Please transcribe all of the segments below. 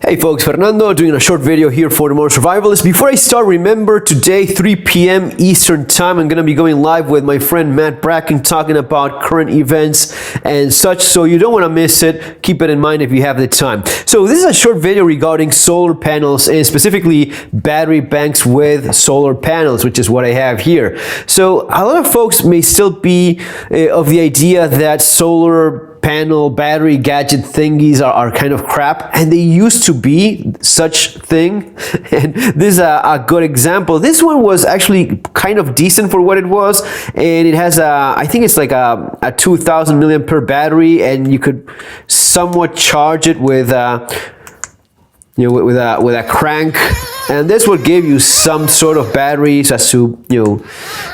Hey folks, Fernando doing a short video here for the Modern Survivalist. Before I start, remember today 3 p.m. Eastern Time, I'm going to be going live with my friend Matt Bracken talking about current events and such, so you don't want to miss it. Keep it in mind if you have the time. So this is a short video regarding solar panels and specifically battery banks with solar panels, which is what I have here. So a lot of folks may still be of the idea that solar panel battery gadget thingies are kind of crap, and they used to be such thing. And this is a good example. This one was actually kind of decent for what it was, and it has I think it's like a 2000 milliampere battery, and you could somewhat charge it with with a crank, and this will give you some sort of batteries as to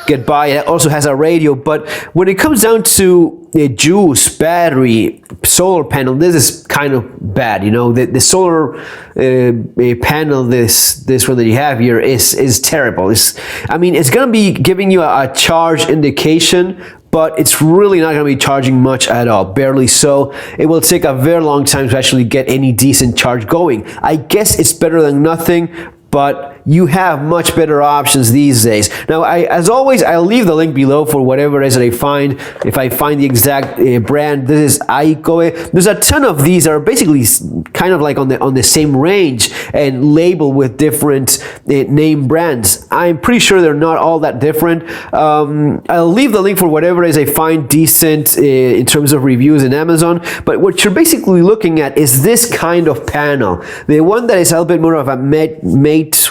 get by. It also has a radio, but when it comes down to a juice battery solar panel, this is kind of bad. The solar panel, this one that you have here is terrible. I mean, it's gonna be giving you a charge indication, but it's really not going to be charging much at all, barely so. It will take a very long time to actually get any decent charge going. I guess it's better than nothing, but you have much better options these days. Now, as always, I'll leave the link below for whatever it is that I find. If I find the exact brand, this is Aikoe. There's a ton of these that are basically kind of like on the same range and labeled with different name brands. I'm pretty sure they're not all that different. I'll leave the link for whatever it is I find decent in terms of reviews in Amazon. But what you're basically looking at is this kind of panel. The one that is a little bit more of a matte,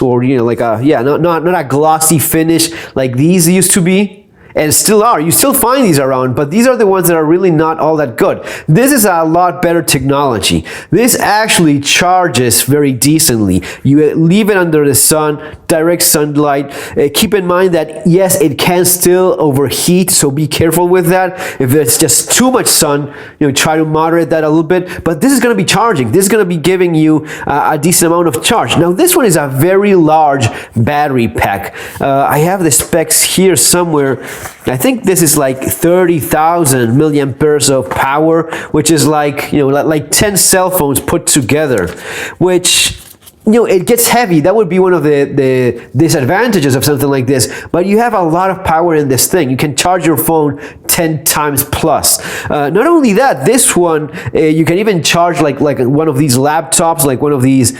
or like not a glossy finish like these used to be, and still are. You still find these around, but these are the ones that are really not all that good. This is a lot better technology. This actually charges very decently. You leave it under the sun, direct sunlight. Keep in mind that yes, it can still overheat, so be careful with that. If it's just too much sun, try to moderate that a little bit. But this is going to be charging. This is going to be giving you a decent amount of charge. Now, this one is a very large battery pack. I have the specs here somewhere. I think this is like 30,000 milliamperes of power, which is like like 10 cell phones put together, which it gets heavy. That would be one of the disadvantages of something like this, but you have a lot of power in this thing. You can charge your phone 10 times plus. Not only that, this one you can even charge like one of these laptops, like one of these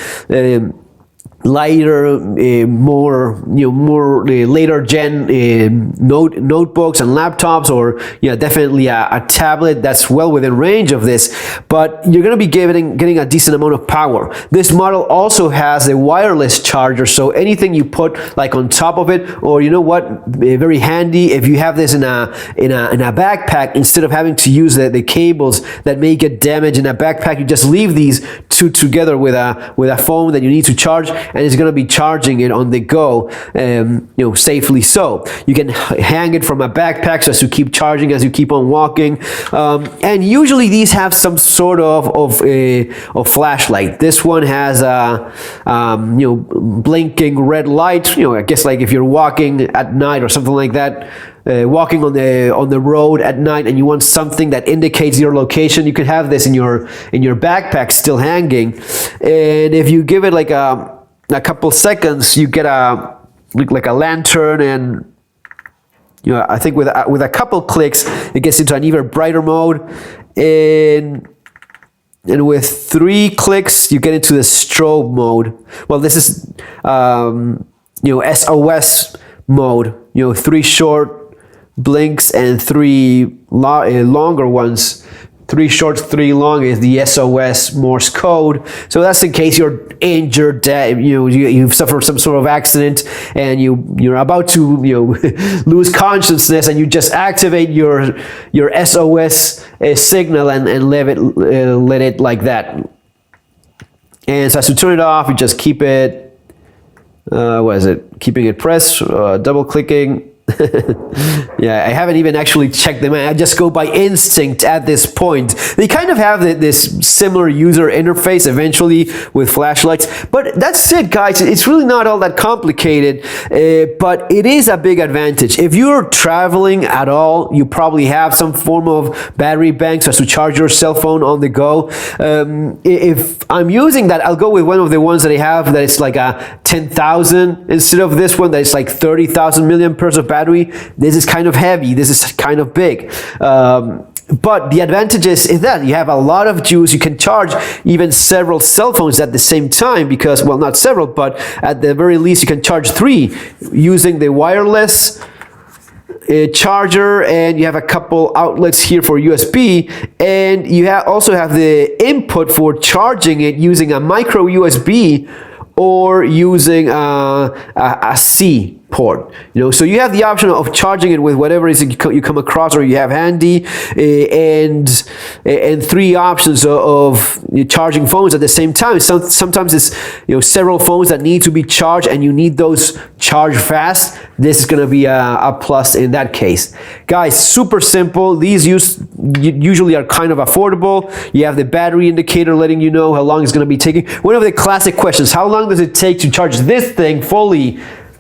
lighter, more later gen notebooks and laptops, or definitely a tablet that's well within range of this. But you're going to be getting a decent amount of power. This model also has a wireless charger, so anything you put like on top of it, or very handy if you have this in a backpack, instead of having to use the cables that may get damaged in a backpack, you just leave these two together with a phone that you need to charge, and it's going to be charging it on the go, safely. So you can hang it from a backpack so as to keep charging as you keep on walking. And usually these have some sort of flashlight. This one has a blinking red light. I guess like if you're walking at night or something like that. Walking on the road at night, and you want something that indicates your location, you could have this in your backpack still hanging. And if you give it like a couple seconds, you get like a lantern, and I think with a couple clicks it gets into an even brighter mode, and with 3 clicks you get into the strobe mode. Well, this is SOS mode. 3 short blinks and 3 longer ones. 3 short, 3 long is the SOS Morse code. So that's in case you're injured, you've suffered some sort of accident, and you're about to lose consciousness, and you just activate your SOS signal and let it like that. And so as to turn it off, you just keep it. Keeping it pressed, double clicking, Yeah, I haven't even actually checked them. I just go by instinct at this point. They kind of have this similar user interface eventually with flashlights, but that's it, guys. It's really not all that complicated, but it is a big advantage. If you're traveling at all, you probably have some form of battery bank so as to charge your cell phone on the go. If I'm using that, I'll go with one of the ones that I have that it's like a 10,000 instead of this one that is like 30,000 milliamperes of battery. This is kind of heavy. This is kind of big. But the advantage is that you have a lot of juice. You can charge even several cell phones at the same time because, well, not several, but at the very least you can charge 3 using the wireless charger, and you have a couple outlets here for USB, and you also have the input for charging it using a micro USB or using a C port, so you have the option of charging it with whatever is you come across or you have handy, and 3 options of charging phones at the same time. Sometimes it's several phones that need to be charged and you need those charged fast. This is going to be a plus in that case. Guys, super simple. These usually are kind of affordable. You have the battery indicator letting you know how long it's going to be taking. One of the classic questions: how long does it take to charge this thing fully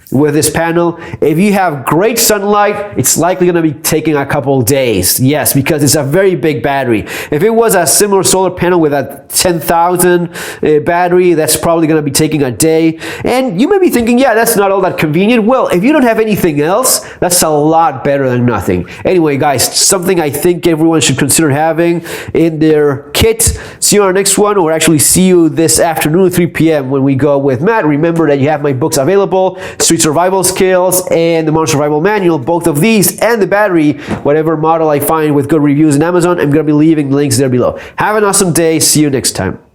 with this panel? If you have great sunlight, it's likely going to be taking a couple days. Yes, because it's a very big battery. If it was a similar solar panel with a 10,000 battery, that's probably going to be taking a day. And you may be thinking, yeah, that's not all that convenient. Well, if you don't have anything else, that's a lot better than nothing. Anyway, guys, something I think everyone should consider having in their kit. See you on our next one, or actually see you this afternoon at 3 p.m. when we go with Matt. Remember that you have my books available: Street Survival Skills and the Modern Survival Manual. Both of these and the battery, whatever model I find with good reviews in Amazon, I'm going to be leaving links there below. Have an awesome day. See you next time.